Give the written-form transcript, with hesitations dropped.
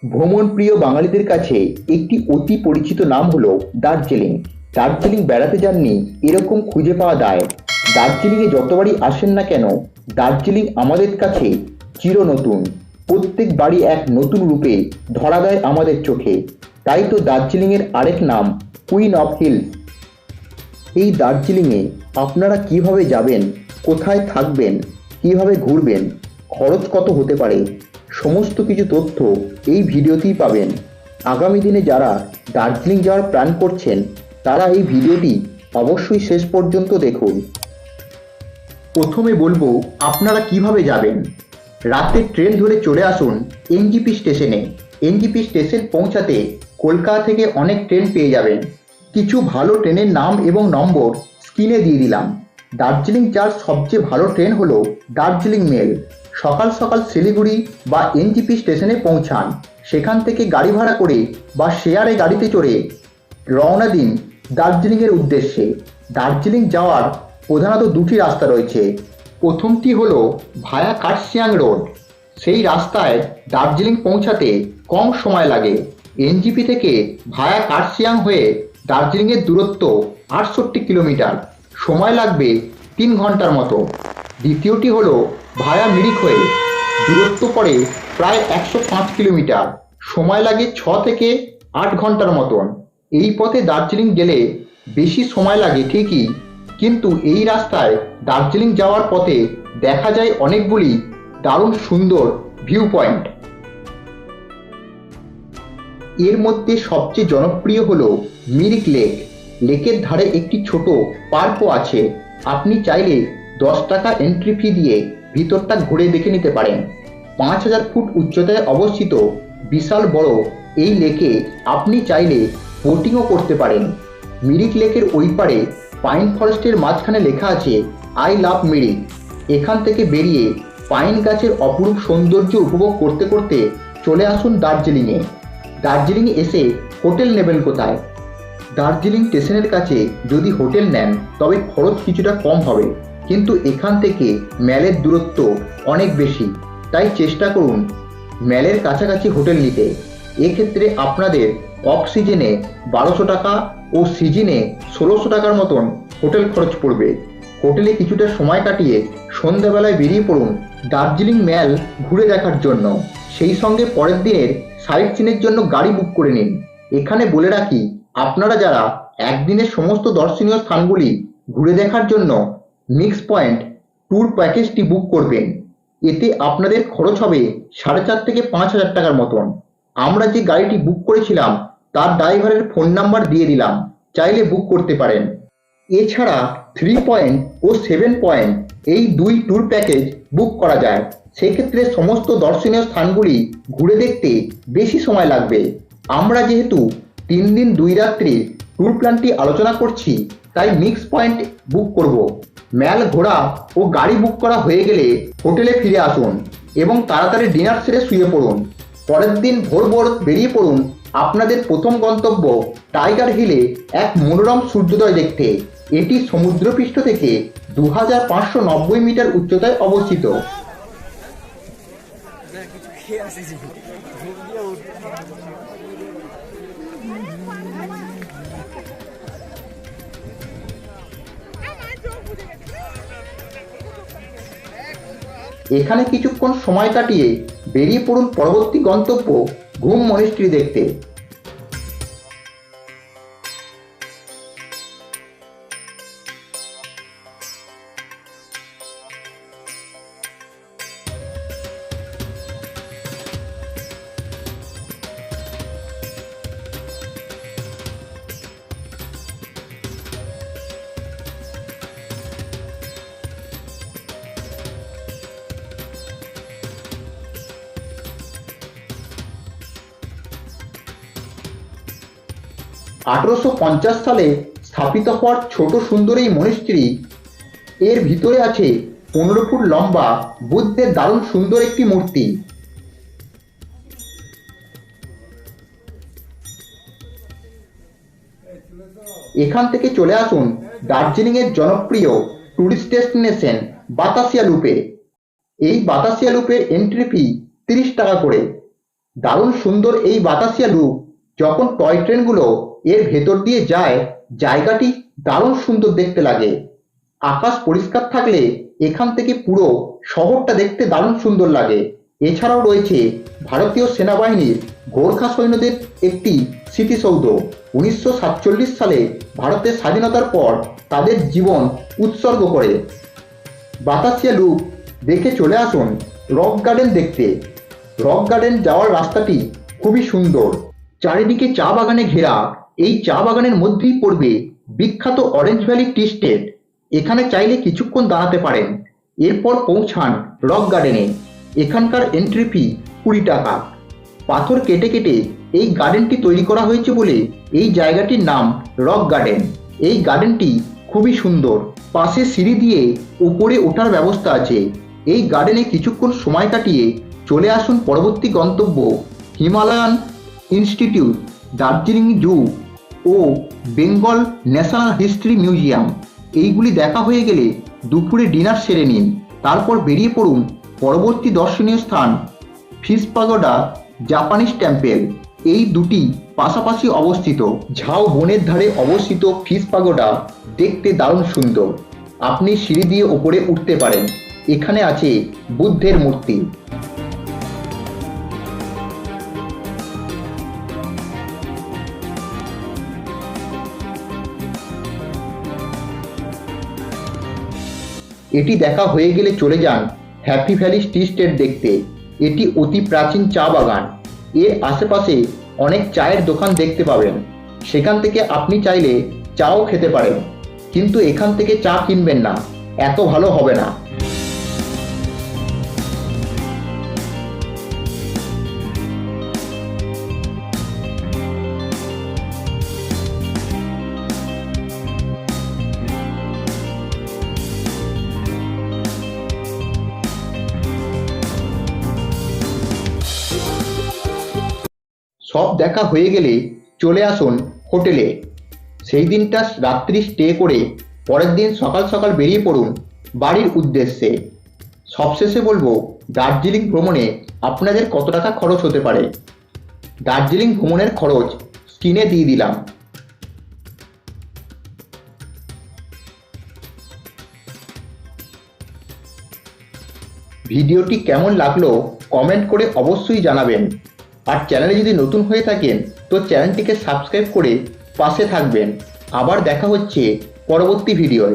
ভ্রমণ প্রিয় বাঙালিদের কাছে একটি অতি পরিচিত নাম হলো দার্জিলিং। দার্জিলিং বেড়াতে যাননি এরকম খুঁজে পাওয়া দায়। দার্জিলিংয়ে যতবারই আসেন না কেন, দার্জিলিং আমাদের কাছে চির নতুন। প্রত্যেক বাড়ি এক নতুন রূপে ধরা দেয় আমাদের চোখে। তাই তো দার্জিলিংয়ের আরেক নাম কুইন অফ হিলস। এই দার্জিলিংয়ে আপনারা কিভাবে যাবেন, কোথায় থাকবেন, কিভাবে ঘুরবেন, খরচ কত হতে পারে, সমস্ত কিছু তথ্য এই ভিডিওতেই পাবেন। আগামী দিনে যারা দার্জিলিং যাওয়ার প্ল্যান করছেন তারা এই ভিডিওটি অবশ্যই শেষ পর্যন্ত দেখুন। প্রথমে বলবো আপনারা কিভাবে যাবেন। রাতে ট্রেন ধরে চলে আসুন এনজিপি স্টেশনে। এনজিপি স্টেশন পৌঁছাতে কলকাতা থেকে অনেক ট্রেন পেয়ে যাবেন। কিছু ভালো ট্রেনের নাম এবং নম্বর স্ক্রিনে দিয়ে দিলাম। দার্জিলিং যাওয়ার সবচেয়ে ভালো ট্রেন হলো দার্জিলিং মেল। সকাল সকাল শিলিগুড়ি বা এনজিপি স্টেশনে পৌঁছান। সেখান থেকে গাড়ি ভাড়া করে বা শেয়ারে গাড়িতে চড়ে রওনা দিন দার্জিলিংয়ের উদ্দেশ্যে। দার্জিলিং যাওয়ার প্রধানত দুটি রাস্তা রয়েছে। প্রথমটি হলো ভায়া কার্শিয়াং রোড। সেই রাস্তায় দার্জিলিং পৌঁছাতে কম সময় লাগে। এনজিপি থেকে ভায়া কার্শিয়াং হয়ে দার্জিলিংয়ের দূরত্ব 68 কিলোমিটার, সময় লাগবে 3 ঘন্টার মতো। দ্বিতীয়টি হলো ভায়া মিরিক হয়ে, দূরত্ব পড়ে প্রায় 105 কিলোমিটার, সময় লাগে 6 থেকে 8 ঘন্টার মতন। এই পথে দার্জিলিং গেলে বেশি সময় লাগে ঠিকই, কিন্তু এই রাস্তায় দার্জিলিং যাওয়ার পথে দেখা যায় অনেকগুলি দারুণ সুন্দর ভিউ পয়েন্ট। এর মধ্যে সবচেয়ে জনপ্রিয় হলো মিরিক লেক। লেকের ধারে একটি ছোট পার্কও আছে। আপনি চাইলে 10 টাকা এন্ট্রি ফি দিয়ে ভিতরটা ঘুরে দেখে নিতে পারেন। 5000 ফুট উচ্চতায় অবস্থিত বিশাল বড় এই লেকে আপনি চাইলে বোটিংও করতে পারেন। মিরিক লেকের ওই পারে পাইন ফরেস্টের মাঝখানে লেখা আছে আই লাভ মিরিক। এখান থেকে বেরিয়ে পাইন গাছের অপরূপ সৌন্দর্য উপভোগ করতে করতে চলে আসুন দার্জিলিংয়ে। দার্জিলিংয়ে এসে হোটেল নেবেন কোথায়? দার্জিলিং স্টেশনের কাছে যদি হোটেল নেন তবে খরচ কিছুটা কম হবে, কিন্তু এখান থেকে ম্যালের দূরত্ব অনেক বেশি। তাই চেষ্টা করুন ম্যালের কাছাকাছি হোটেল নিতে। এক্ষেত্রে আপনাদের অফ সিজনে 1200 টাকা ও সিজনে 1600 টাকার মতন হোটেল খরচ পড়বে। হোটেলে কিছুটা সময় কাটিয়ে সন্ধ্যাবেলায় বেরিয়ে পড়ুন দার্জিলিং ম্যাল ঘুরে দেখার জন্য। সেই সঙ্গে পরের দিনের সাইট সিনের জন্য গাড়ি বুক করে নিন। এখানে বলে রাখি, আপনারা যারা একদিনের সমস্ত দর্শনীয় স্থানগুলি ঘুরে দেখার জন্য মিক্স পয়েন্ট ট্যুর প্যাকেজটি বুক করবেন, এতে আপনাদের খরচ হবে 4,500 থেকে 5,000 টাকার মতন। আমরা যে গাড়িটি বুক করেছিলাম তার ড্রাইভারের ফোন নাম্বার দিয়ে দিলাম, চাইলে বুক করতে পারেন। এছাড়া 3 পয়েন্ট ও 7 পয়েন্ট এই দুই ট্যুর প্যাকেজ বুক করা যায়। সেক্ষেত্রে সমস্ত দর্শনীয় স্থানগুলি ঘুরে দেখতে বেশি সময় লাগবে। আমরা যেহেতু 3 দিন 2 রাত্রি ট্যুর প্ল্যানটি আলোচনা করছি, তাই মিক্স পয়েন্ট বুক করব। ম্যাল ঘোরা ও গাড়ি বুক করা হয়ে গেলে হোটেলে ফিরে আসুন এবং তাড়াতাড়ি ডিনার সেরে শুয়ে পড়ুন। পরের দিন ভোর ভোর বেরিয়ে পড়ুন আপনাদের প্রথম গন্তব্য টাইগার হিলে এক মনোরম সূর্যোদয় দেখতে। এটি সমুদ্রপৃষ্ঠ থেকে 2590 মিটার উচ্চতায় অবস্থিত। এখানে কিছুক্ষণ সময় কাটিয়ে বেরিয়ে পড়ুন পরবর্তী গন্তব্য ঘুম মনিস্ট্রি দেখতে। (1850) সালে স্থাপিত হওয়ার ছোট সুন্দর এই মনিস্ট্রি, এর ভিতরে আছে 15 ফুট লম্বা বুদ্ধের দারুণ সুন্দর একটি মূর্তি। এখান থেকে চলে আসুন দার্জিলিংয়ের জনপ্রিয় টুরিস্ট ডেস্টিনেশন বাতাসিয়া লুপে। এই বাতাসিয়া লুপের এন্ট্রি ফি 30 টাকা করে। দারুণ সুন্দর এই বাতাসিয়া লুপ। যখন টয় ট্রেনগুলো এর ভেতর দিয়ে যায়, জায়গাটি দারুণ সুন্দর দেখতে লাগে। আকাশ পরিষ্কার থাকলে এখান থেকে পুরো শহরটা দেখতে দারুণ সুন্দর লাগে। এছাড়াও রয়েছে ভারতীয় সেনাবাহিনীর গোর্খা সৈন্যদের একটি স্মৃতিসৌধ। 1947 সালে ভারতের স্বাধীনতার পর তাদের জীবন উৎসর্গ করে। বাতাসিয়া লুপ দেখে চলে আসুন রক গার্ডেন দেখতে। রক গার্ডেন যাওয়ার রাস্তাটি খুবই সুন্দর, চারিদিকে চা বাগানে ঘেরা। এই চা বাগানের মধ্যেই পড়বে বিখ্যাত অরেঞ্জ ভ্যালি টি স্টেট। এখানে চাইলে কিছুক্ষণ দাঁড়াতে পারেন, এরপর পৌঁছান রক গার্ডেনে। এখানকার এন্ট্রি ফি 20 টাকা। পাথর কেটে কেটে এই গার্ডেনটি তৈরি করা হয়েছে বলে এই জায়গাটির নাম রক গার্ডেন। এই গার্ডেনটি খুবই সুন্দর, পাশে সিঁড়ি দিয়ে উপরে ওঠার ব্যবস্থা আছে। এই গার্ডেনে কিছুক্ষণ সময় কাটিয়ে চলে আসুন পরবর্তী গন্তব্য হিমালয়ান ইনস্টিটিউট, দার্জিলিং জু ও বেঙ্গল ন্যাশনাল হিস্ট্রি মিউজিয়াম। এইগুলি দেখা হয়ে গেলে দুপুরে ডিনার সেরে নিন, তারপর বেরিয়ে পড়ুন পরবর্তী দর্শনীয় স্থান ফিশ পাগোডা, জাপানিজ টেম্পল। এই দুটি পাশাপাশি অবস্থিত। ঝাও বনের ধারে অবস্থিত ফিশ পাগোডা দেখতে দারুণ সুন্দর। আপনি সিঁড়ি দিয়ে ওপরে উঠতে পারেন। এখানে আছে বুদ্ধের মূর্তি। এটি দেখা হয়ে গেলে চলে যান হ্যাপি ভ্যালি টি স্টেট দেখতে। এটি অতি প্রাচীন চা বাগান। এর আশেপাশে অনেক চায়ের দোকান দেখতে পাবেন। সেখান থেকে আপনি চাইলে চাও খেতে পারেন, কিন্তু এখান থেকে চা কিনবেন না, এত ভালো হবে না। সব দেখা হয়ে গেলে চলে আসুন হোটেলে। সেই দিনটা রাত্রি স্টে করে পরের দিন সকাল সকাল বেরিয়ে পড়ুন বাড়ির উদ্দেশ্যে। সবশেষে বলবো, দার্জিলিং ভ্রমণে আপনাদের কত টাকা খরচ হতে পারে। দার্জিলিং ভ্রমণের খরচ স্ক্রিনে দিয়ে দিলাম। ভিডিওটি কেমন লাগলো কমেন্ট করে অবশ্যই জানাবেন। আর চ্যানেলে যদি নতুন হয়ে থাকেন তো চ্যানেলটিকে সাবস্ক্রাইব করে পাশে থাকবেন। আবার দেখা হচ্ছে পরবর্তী ভিডিওয়।